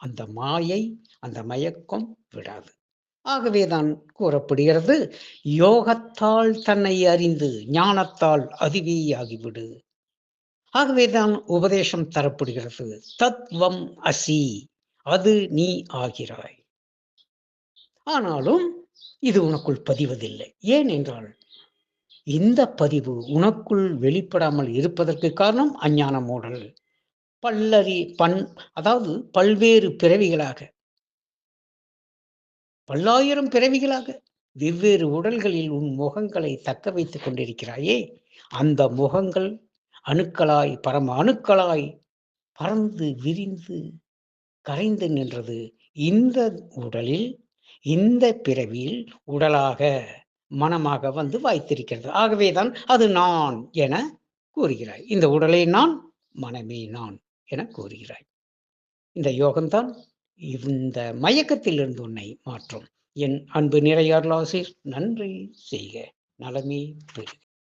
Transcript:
அந்த மாயை, அந்த மயக்கம் விடாது. ஆகவேதான் கூறப்படுகிறது, யோகத்தால் தன்னை அறிந்து ஞானத்தால் அதுவேயாகிவிடு. ஆகவேதான் உபதேசம் தரப்படுகிறது, தத்துவம் அசி, அது நீ ஆகிறாய். ஆனாலும் இது உனக்குள் பதிவதில்லை. ஏன் என்றால், இந்த பதிவு உனக்குள் வெளிப்படாமல் இருப்பதற்கு காரணம் அஞ்ஞான மூடல். அதாவது பல்வேறு பிறவிகளாக, பல்லாயிரம் பிறவிகளாக வெவ்வேறு உடல்களில் உன் முகங்களை தக்க வைத்துக் கொண்டிருக்கிறாயே, அந்த முகங்கள் அணுக்களாய் பரம அணுக்களாய் பறந்து விரிந்து கரைந்து நின்றது இந்த உடலில், இந்த பிறவியில் உடலாக மனமாக வந்து வாய்த்திருக்கிறது. ஆகவேதான் அது நான் என கூறுகிறாய். இந்த உடலை நான், மனமே நான் என கூறுகிறாய். இந்த யோகம்தான் இந்த மயக்கத்திலிருந்து உன்னை மாற்றும். என் அன்பு நிறை அருளாசிர், நன்றி செய்க, நலமே பெறுக.